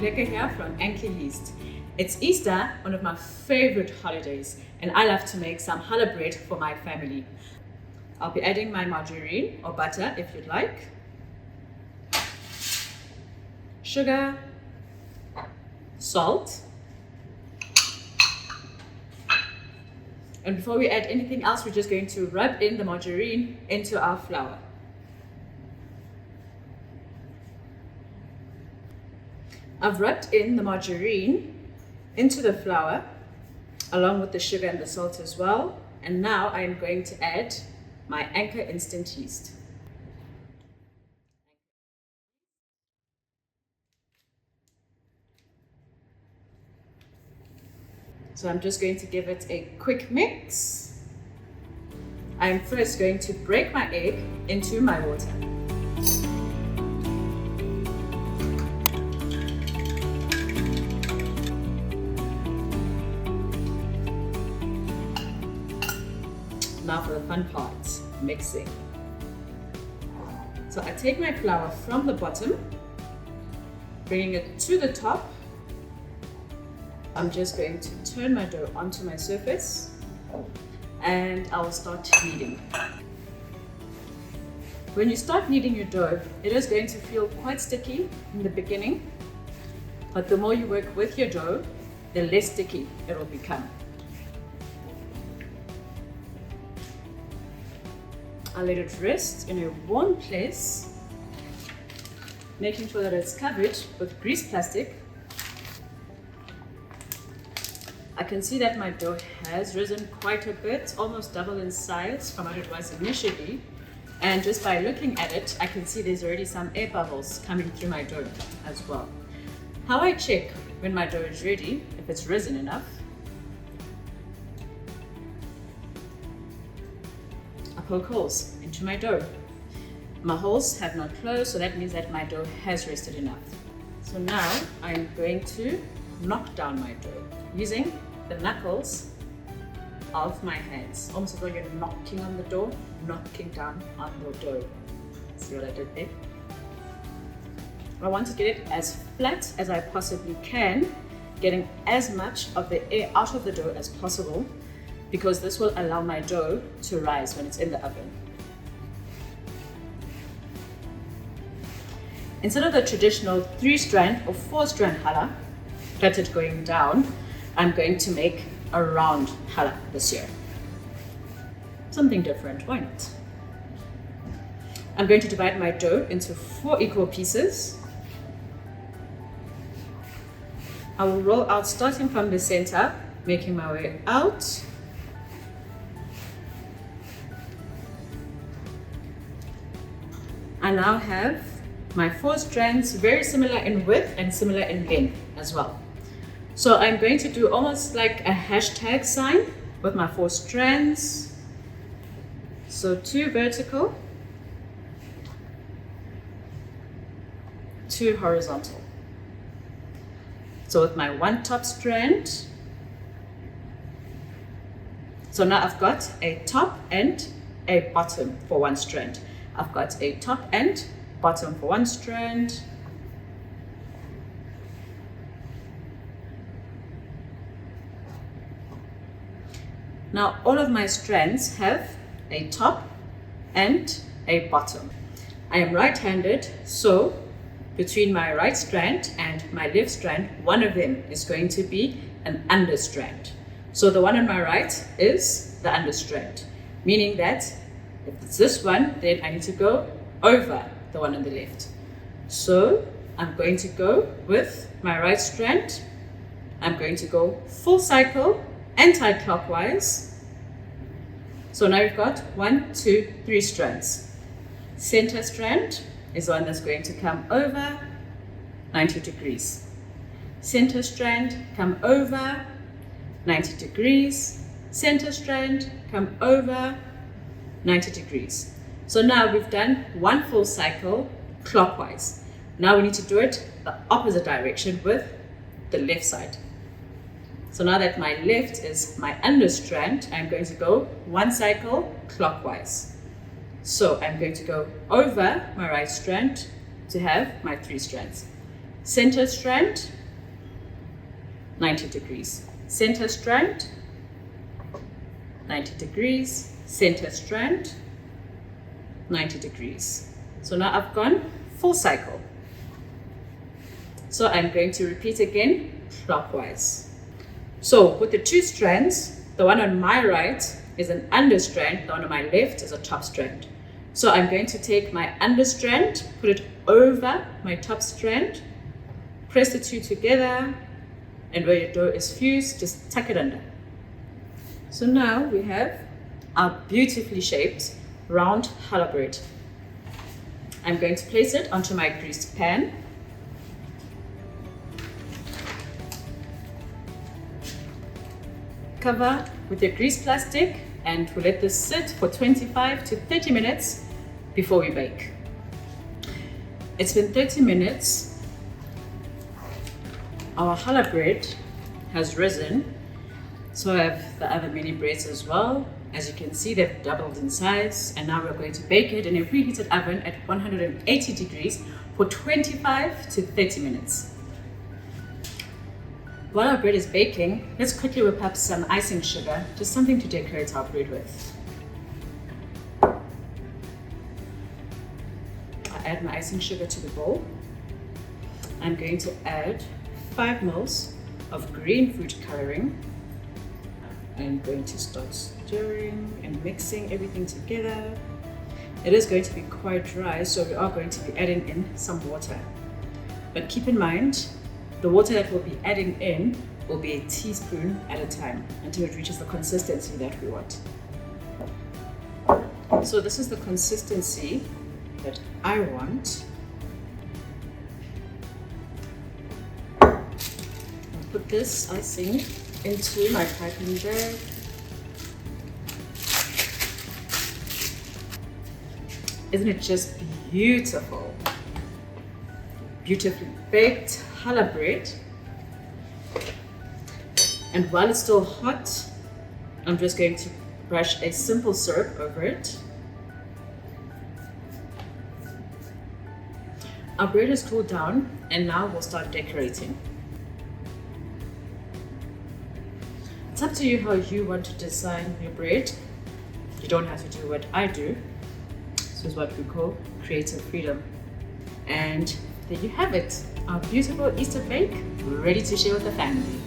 Ndileka here from Anchor Yeast. It's Easter, one of my favorite holidays, and I love to make some challah bread for my family. I'll be adding my margarine or butter if you'd like, sugar, salt, and before we add anything else, we're just going to rub in the margarine into our flour. I've rubbed in the margarine into the flour along with the sugar and the salt as well, and now I'm going to add my Anchor Instant Yeast. So I'm just going to give it a quick mix. I'm first going to break my egg into my water. Now for the fun part, mixing. So I take my flour from the bottom, bringing it to the top. I'm just going to turn my dough onto my surface and I'll start kneading. When you start kneading your dough, it is going to feel quite sticky in the beginning, but the more you work with your dough, the less sticky it will become. I'll let it rest in a warm place, making sure that it's covered with grease plastic. I can see that my dough has risen quite a bit, almost double in size from what it was initially. And just by looking at it, I can see there's already some air bubbles coming through my dough as well. How I check when my dough is ready, if it's risen enough, I poke holes into my dough. My holes have not closed, so that means that my dough has rested enough. So now I'm going to knock down my dough using the knuckles of my hands. Almost as though you're knocking on the door, knocking down on the dough. See what I did there? I want to get it as flat as I possibly can, getting as much of the air out of the dough as possible, because this will allow my dough to rise when it's in the oven. Instead of the traditional 3-strand or 4-strand challah plaited going down, I'm going to make a round challah this year. Something different, why not? I'm going to divide my dough into 4 equal pieces. I will roll out starting from the center, making my way out. I now have my 4 strands, very similar in width and similar in length as well. So I'm going to do almost like a hashtag sign with my 4 strands. So 2 vertical, 2 horizontal. So with my 1 top strand, so now I've got a top and a bottom for 1 strand. I've got a top and bottom for 1 strand. Now all of my strands have a top and a bottom. I am right-handed, so between my right strand and my left strand, one of them is going to be an understrand. So the one on my right is the understrand, meaning that if it's this one, then I need to go over the one on the left. So I'm going to go with my right strand. I'm going to go full cycle anti-clockwise. So now we've got 1, 2, 3 strands. Center strand is the one that's going to come over 90 degrees. Center strand, come over 90 degrees. Center strand, come over 90 degrees. So now we've done 1 full cycle clockwise. Now we need to do it the opposite direction with the left side. So now that my left is my understrand, I'm going to go 1 cycle clockwise. So I'm going to go over my right strand to have my 3 strands. center strand, 90 degrees, center strand, 90 degrees, center strand, 90 degrees. So now I've gone full cycle. So I'm going to repeat again clockwise. So with the two strands, the one on my right is an under strand, the one on my left is a top strand. So I'm going to take my under strand, put it over my top strand, press the two together, and where your dough is fused, just tuck it under. So now we have our beautifully shaped round challah bread. I'm going to place it onto my greased pan. Cover with your grease plastic and we'll let this sit for 25 to 30 minutes before we bake. It's been 30 minutes. Our challah bread has risen. So I have the other mini breads as well. As you can see, they've doubled in size, and now we're going to bake it in a preheated oven at 180 degrees for 25 to 30 minutes. While our bread is baking, let's quickly whip up some icing sugar, just something to decorate our bread with. I add my icing sugar to the bowl. I'm going to add 5 ml of green food coloring. I'm going to start stirring and mixing everything together. It is going to be quite dry, so we are going to be adding in some water. But keep in mind, the water that we'll be adding in will be a teaspoon at a time until it reaches the consistency that we want. So this is the consistency that I want. I'll put this icing into my piping bag. Isn't it just beautiful? Beautifully baked challah bread. And while it's still hot, I'm just going to brush a simple syrup over it. Our bread is cooled down, and now we'll start decorating. It's up to you how you want to design your bread. You don't have to do what I do. This is what we call creative freedom. And there you have it, our beautiful Easter bake ready to share with the family.